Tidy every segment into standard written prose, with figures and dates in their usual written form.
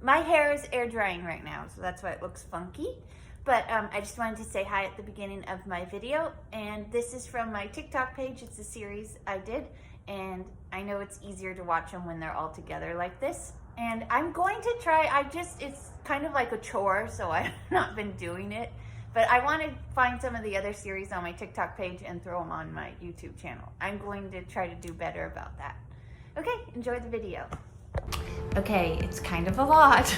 My hair is air drying right now, so that's why it looks funky. But I just wanted to say hi at the beginning of my video, and this is from my TikTok page. It's a series I did, and I know it's easier to watch them when they're all together like this. And I'm going to try, it's kind of like a chore, so I've not been doing it. But I want to find some of the other series on my TikTok page and throw them on my YouTube channel. I'm going to try to do better about that. Okay, enjoy the video. Okay, it's kind of a lot.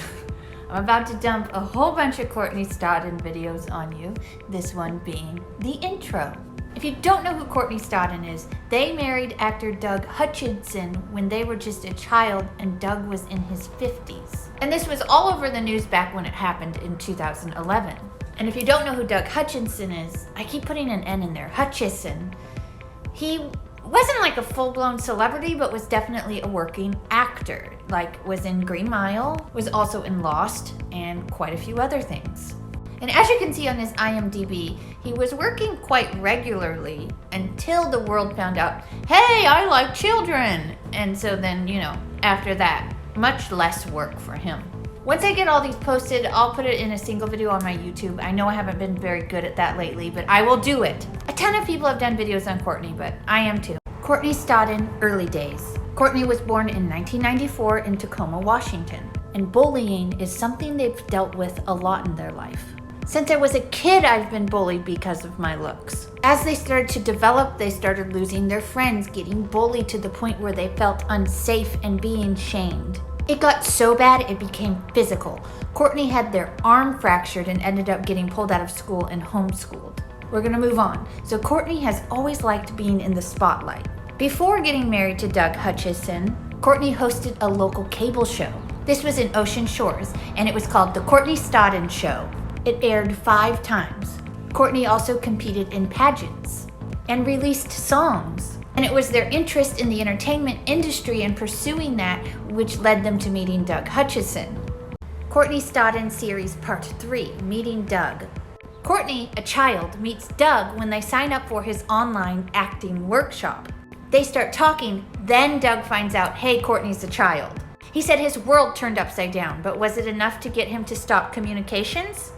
I'm about to dump a whole bunch of Courtney Stoddden videos on you, this one being the intro. If you don't know who Courtney Stoddden is, they married actor Doug Hutchinson when they were just a child and Doug was in his 50s. And this was all over the news back when it happened in 2011. And if you don't know who Doug Hutchinson is, I keep putting an N in there, Hutchison. He wasn't like a full-blown celebrity, but was definitely a working actor. Like, was in Green Mile, was also in Lost, and quite a few other things. And as you can see on his IMDb, he was working quite regularly until the world found out, hey, I like children! And so then, after that, much less work for him. Once I get all these posted, I'll put it in a single video on my YouTube. I know I haven't been very good at that lately, but I will do it. A ton of people have done videos on Courtney, but I am too. Courtney Stoddden, early days. Courtney was born in 1994 in Tacoma, Washington, and bullying is something they've dealt with a lot in their life. Since I was a kid, I've been bullied because of my looks. As they started to develop, they started losing their friends, getting bullied to the point where they felt unsafe and being shamed. It got so bad it became physical. Courtney had their arm fractured and ended up getting pulled out of school and homeschooled. We're gonna move on. So Courtney has always liked being in the spotlight. Before getting married to Doug Hutchison, Courtney hosted a local cable show. This was in Ocean Shores, and it was called The Courtney Stoddden Show. It aired 5 times. Courtney also competed in pageants and released songs. And it was their interest in the entertainment industry and pursuing that which led them to meeting Doug Hutchison. Courtney Stoddden Series Part 3, Meeting Doug. Courtney, a child, meets Doug when they sign up for his online acting workshop. They start talking, then Doug finds out, hey, Courtney's a child. He said his world turned upside down, but was it enough to get him to stop communications?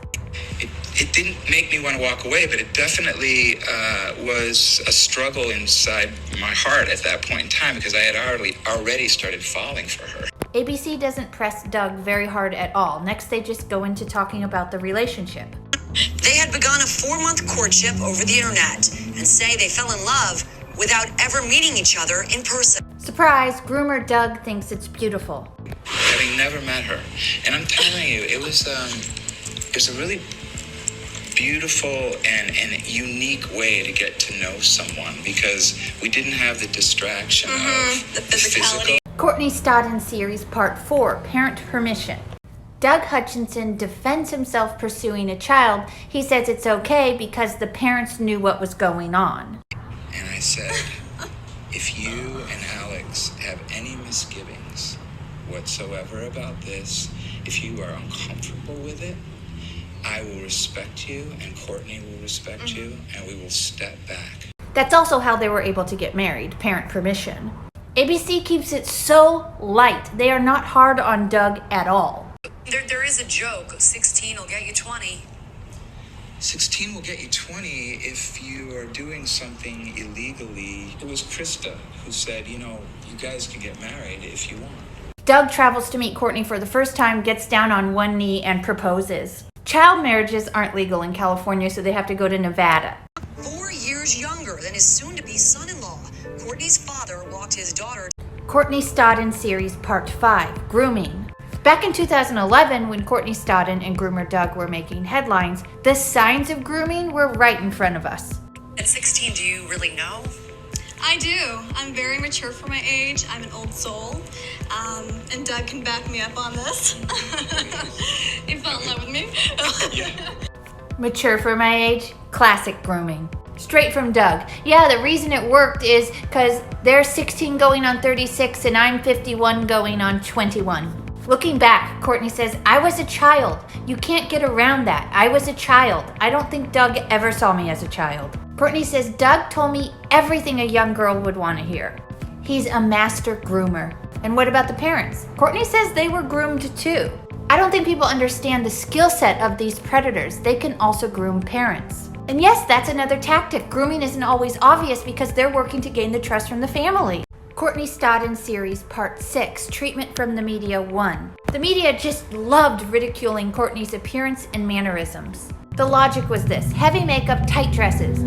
It didn't make me want to walk away, but it definitely was a struggle inside my heart at that point in time because I had already started falling for her. ABC doesn't press Doug very hard at all. Next, they just go into talking about the relationship. They had begun a 4-month courtship over the internet and say they fell in love without ever meeting each other in person. Surprise, groomer Doug thinks it's beautiful. Having never met her, and I'm telling you, it was a really beautiful and unique way to get to know someone because we didn't have the distraction of the physicality. Courtney Stoddden Series Part 4, Parent Permission. Doug Hutchison defends himself pursuing a child. He says it's okay because the parents knew what was going on. And I said, if you and Alex have any misgivings whatsoever about this, if you are uncomfortable with it, I will respect you and Courtney will respect you and we will step back. That's also how they were able to get married, parent permission. ABC keeps it so light. They are not hard on Doug at all. There is a joke, 16 will get you 20. 16 will get you 20 if you are doing something illegally. It was Krista who said, you guys can get married if you want. Doug travels to meet Courtney for the first time, gets down on one knee and proposes. Child marriages aren't legal in California, so they have to go to Nevada. 4 years younger than his soon-to-be son-in-law, Courtney's father walked his daughter. Courtney Stoddden Series Part 5, Grooming. Back in 2011, when Courtney Stoddden and groomer Doug were making headlines, the signs of grooming were right in front of us. At 16, do you really know? I do. I'm very mature for my age. I'm an old soul. And Doug can back me up on this. He fell in love with me. Mature for my age? Classic grooming. Straight from Doug. Yeah, the reason it worked is because they're 16 going on 36 and I'm 51 going on 21. Looking back, Courtney says, I was a child. You can't get around that. I was a child. I don't think Doug ever saw me as a child. Courtney says, Doug told me everything a young girl would want to hear. He's a master groomer. And what about the parents? Courtney says they were groomed too. I don't think people understand the skill set of these predators. They can also groom parents. And yes, that's another tactic. Grooming isn't always obvious because they're working to gain the trust from the family. Courtney Stoddden series part 6, Treatment from the Media 1. The media just loved ridiculing Courtney's appearance and mannerisms. The logic was this: heavy makeup, tight dresses.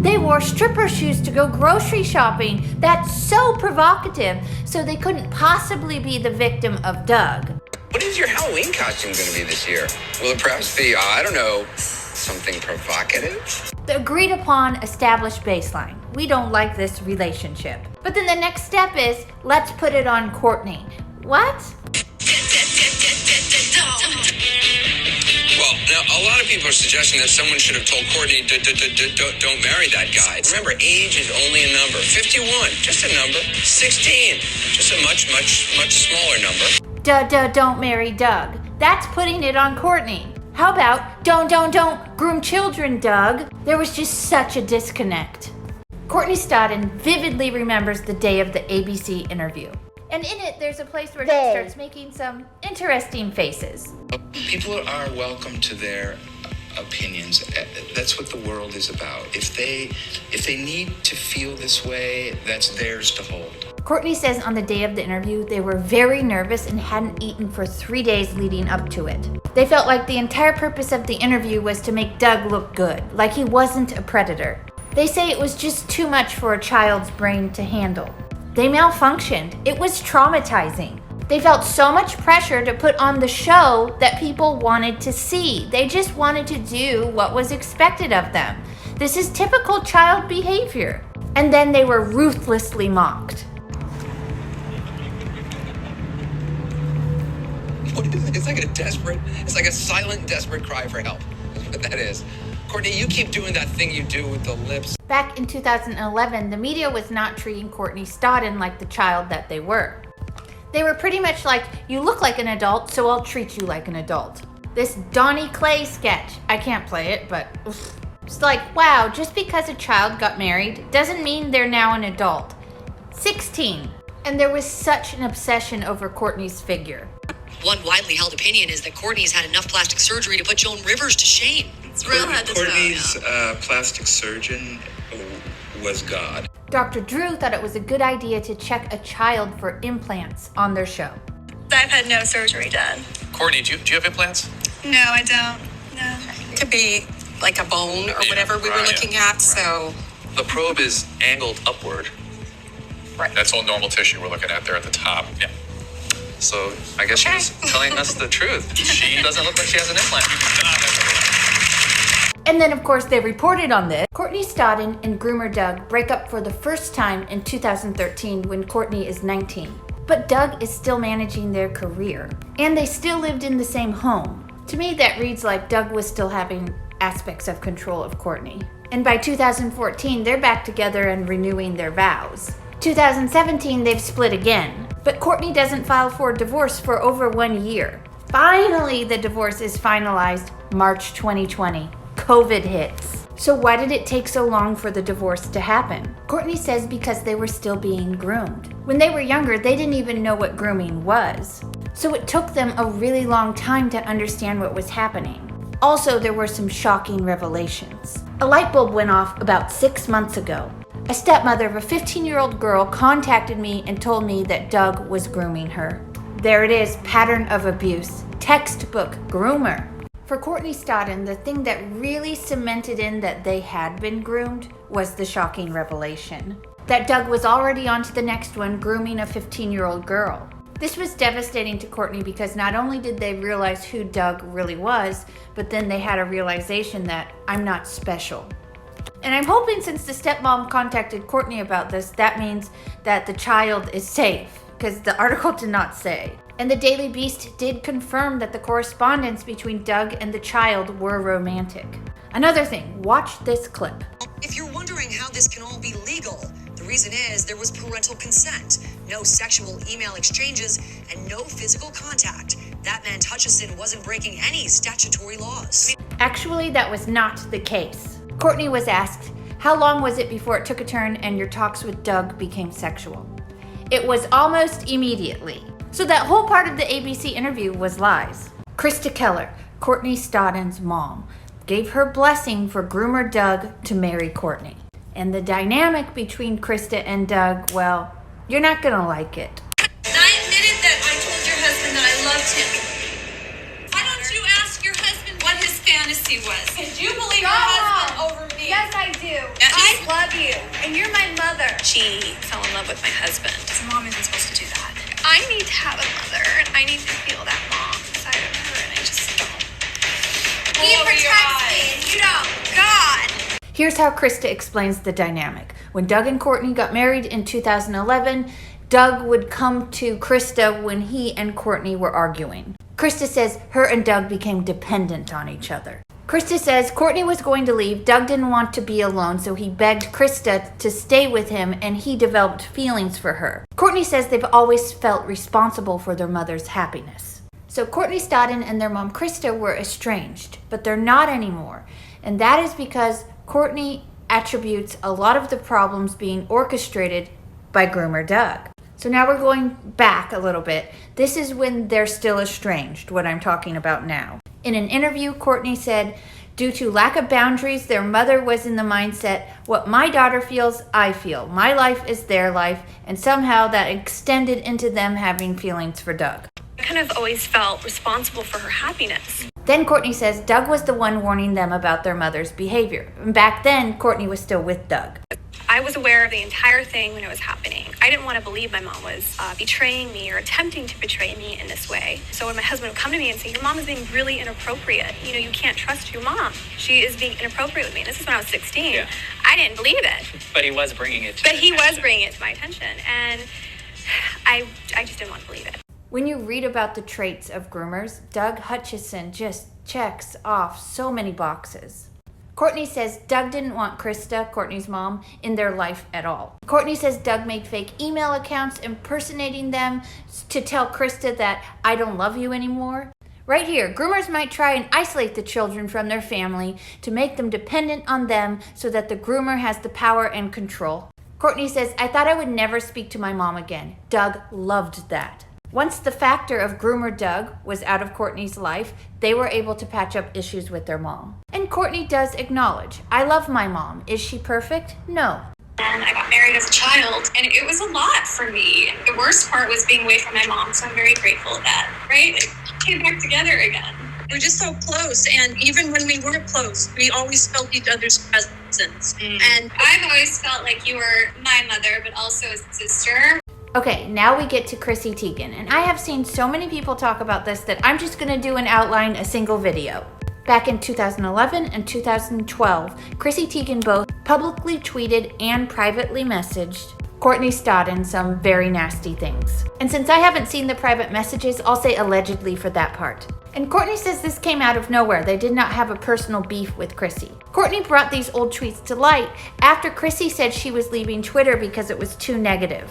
They wore stripper shoes to go grocery shopping. That's so provocative, so they couldn't possibly be the victim of Doug. What is your Halloween costume going to be this year? Will it perhaps be, I don't know, something provocative? The agreed upon established baseline. We don't like this relationship. But then the next step is, let's put it on Courtney. What? Well, now, a lot of people are suggesting that someone should have told Courtney, don't marry that guy. Remember, age is only a number. 51, just a number. 16, just a much smaller number. Don't marry Doug. That's putting it on Courtney. How about don't groom children, Doug? There was just such a disconnect. Courtney Stoddden vividly remembers the day of the ABC interview. And in it, there's a place where she starts making some interesting faces. People are welcome to their opinions. That's what the world is about. If they need to feel this way, that's theirs to hold. Courtney says on the day of the interview, they were very nervous and hadn't eaten for 3 days leading up to it. They felt like the entire purpose of the interview was to make Doug look good, like he wasn't a predator. They say it was just too much for a child's brain to handle. They malfunctioned. It was traumatizing. They felt so much pressure to put on the show that people wanted to see. They just wanted to do what was expected of them. This is typical child behavior. And then they were ruthlessly mocked. What is it? It's like a silent, desperate cry for help. That's what that is. Courtney, you keep doing that thing you do with the lips. Back in 2011, the media was not treating Courtney Stoddden like the child that they were. They were pretty much like, you look like an adult, so I'll treat you like an adult. This Donnie Clay sketch, I can't play it, but it's like, wow, just because a child got married doesn't mean they're now an adult. 16. And there was such an obsession over Courtney's figure. One widely held opinion is that Courtney's had enough plastic surgery to put Joan Rivers to shame. It's real hard to Courtney's plastic surgeon was God. Dr. Drew thought it was a good idea to check a child for implants on their show. I've had no surgery done. Courtney, do you have implants? No, I don't. No. It could be like a bone or whatever we were looking at, so. The probe is angled upward. Right. That's all normal tissue we're looking at there at the top. Yeah. So I guess she was telling us the truth. She doesn't look like she has an implant. And then, of course, they reported on this. Courtney Stoddden and groomer Doug break up for the first time in 2013 when Courtney is 19. But Doug is still managing their career. And they still lived in the same home. To me, that reads like Doug was still having aspects of control of Courtney. And by 2014, they're back together and renewing their vows. 2017, they've split again. But Courtney doesn't file for divorce for over 1 year. Finally, the divorce is finalized March 2020. COVID hits. So why did it take so long for the divorce to happen? Courtney says because they were still being groomed. When they were younger, they didn't even know what grooming was. So it took them a really long time to understand what was happening. Also, there were some shocking revelations. A light bulb went off about 6 months ago. A stepmother of a 15-year-old girl contacted me and told me that Doug was grooming her. There it is, pattern of abuse. Textbook groomer. For Courtney Stoddden, the thing that really cemented in that they had been groomed was the shocking revelation. That Doug was already on to the next one, grooming a 15-year-old girl. This was devastating to Courtney because not only did they realize who Doug really was, but then they had a realization that I'm not special. And I'm hoping since the stepmom contacted Courtney about this, that means that the child is safe, because the article did not say. And the Daily Beast did confirm that the correspondence between Doug and the child were romantic. Another thing, watch this clip. If you're wondering how this can all be legal, the reason is there was parental consent, no sexual email exchanges, and no physical contact. That meant Hutchison wasn't breaking any statutory laws. Actually, that was not the case. Courtney was asked, how long was it before it took a turn and your talks with Doug became sexual? It was almost immediately. So that whole part of the ABC interview was lies. Krista Keller, Courtney Stodden's mom, gave her blessing for groomer Doug to marry Courtney. And the dynamic between Krista and Doug, well, you're not gonna like it. I admitted that I told your husband that I loved him. Why don't you ask your husband what his fantasy was? Because you believe your husband over me. Yes, I do. Yeah. I love you, and you're my mother. She fell in love with my husband. Mom isn't supposed to do that. I need to have a mother, and I need to feel that mom inside of her, and I just don't. He protects me, and you don't. God. Here's how Krista explains the dynamic. When Doug and Courtney got married in 2011, Doug would come to Krista when he and Courtney were arguing. Krista says her and Doug became dependent on each other. Krista says Courtney was going to leave. Doug didn't want to be alone, so he begged Krista to stay with him, and he developed feelings for her. Courtney says they've always felt responsible for their mother's happiness. So Courtney Stoddden and their mom Krista were estranged, but they're not anymore. And that is because Courtney attributes a lot of the problems being orchestrated by groomer Doug. So now we're going back a little bit. This is when they're still estranged, what I'm talking about now. In an interview, Courtney said, due to lack of boundaries, their mother was in the mindset, what my daughter feels, I feel. My life is their life, and somehow that extended into them having feelings for Doug. I kind of always felt responsible for her happiness. Then Courtney says Doug was the one warning them about their mother's behavior. And back then, Courtney was still with Doug. I was aware of the entire thing when it was happening. I didn't want to believe my mom was betraying me or attempting to betray me in this way. So when my husband would come to me and say, your mom is being really inappropriate. You know, you can't trust your mom. She is being inappropriate with me. And this is when I was 16. Yeah. I didn't believe it. But he was bringing it to But your he was attention. bringing it to my attention. And I just didn't want to believe it. When you read about the traits of groomers, Doug Hutchison just checks off so many boxes. Courtney says Doug didn't want Krista, Courtney's mom, in their life at all. Courtney says Doug made fake email accounts impersonating them to tell Krista that I don't love you anymore. Right here, groomers might try and isolate the children from their family to make them dependent on them so that the groomer has the power and control. Courtney says, I thought I would never speak to my mom again. Doug loved that. Once the factor of groomer Doug was out of Courtney's life, they were able to patch up issues with their mom. And Courtney does acknowledge, I love my mom. Is she perfect? No. And I got married as a child, and it was a lot for me. The worst part was being away from my mom, so I'm very grateful of that, right? Like, came back together again. We're just so close, and even when we weren't close, we always felt each other's presence. And I've always felt like you were my mother, but also a sister. Okay, now we get to Chrissy Teigen, and I have seen so many people talk about this that I'm just gonna do an outline, a single video. Back in 2011 and 2012, Chrissy Teigen both publicly tweeted and privately messaged Courtney Stoddden some very nasty things. And since I haven't seen the private messages, I'll say allegedly for that part. And Courtney says this came out of nowhere. They did not have a personal beef with Chrissy. Courtney brought these old tweets to light after Chrissy said she was leaving Twitter because it was too negative.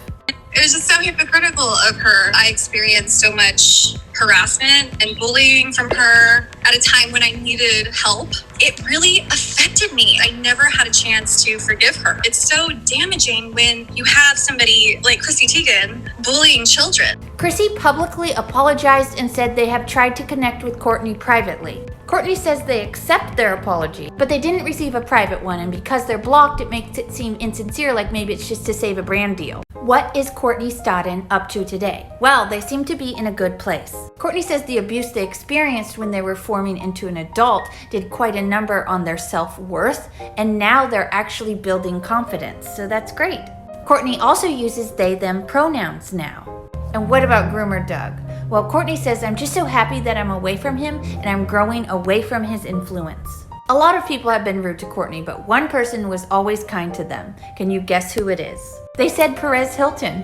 It was just so hypocritical of her. I experienced so much harassment and bullying from her at a time when I needed help. It really affected me. I never had a chance to forgive her. It's so damaging when you have somebody like Chrissy Teigen bullying children. Chrissy publicly apologized and said they have tried to connect with Courtney privately. Courtney says they accept their apology, but they didn't receive a private one, and because they're blocked, it makes it seem insincere, like maybe it's just to save a brand deal. What is Courtney Stoddden up to today? Well, they seem to be in a good place. Courtney says the abuse they experienced when they were forming into an adult did quite a number on their self-worth, and now they're actually building confidence, so that's great. Courtney also uses they/them pronouns now. And what about groomer Doug? Well, Courtney says, I'm just so happy that I'm away from him and I'm growing away from his influence. A lot of people have been rude to Courtney, but one person was always kind to them. Can you guess who it is? They said Perez Hilton.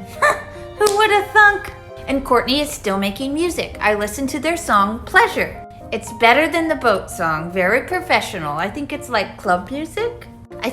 Who would have thunk? And Courtney is still making music. I listened to their song, Pleasure. It's better than the boat song, very professional. I think it's like club music? I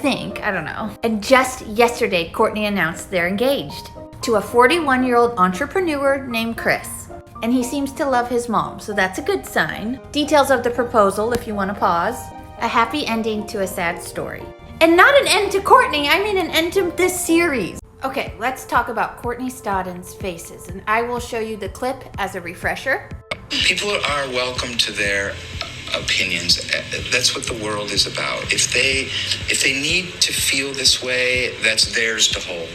don't know. And just yesterday, Courtney announced they're engaged to a 41-year-old entrepreneur named Chris. And he seems to love his mom, so that's a good sign. Details of the proposal if you want to pause. A happy ending to a sad story. And not an end to Courtney, I mean an end to this series. Okay, let's talk about Courtney Stodden's faces, and I will show you the clip as a refresher. People are welcome to their opinions. That's what the world is about. If they need to feel this way, that's theirs to hold.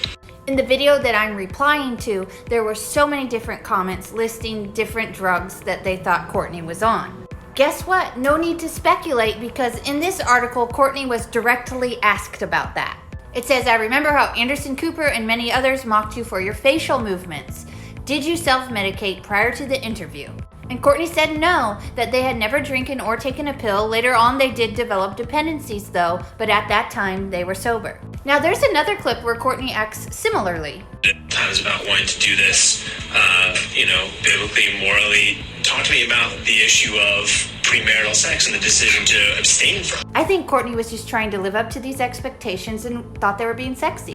In the video that I'm replying to, there were so many different comments listing different drugs that they thought Courtney was on. Guess what? No need to speculate, because in this article, Courtney was directly asked about that. It says, I remember how Anderson Cooper and many others mocked you for your facial movements. Did you self-medicate prior to the interview? And Courtney said no, that they had never drinking or taken a pill. Later on, they did develop dependencies though, but at that time, they were sober. Now there's another clip where Courtney acts similarly. Times about wanting to do this, biblically, morally. Talk to me about the issue of premarital sex and the decision to abstain from. I think Courtney was just trying to live up to these expectations and thought they were being sexy.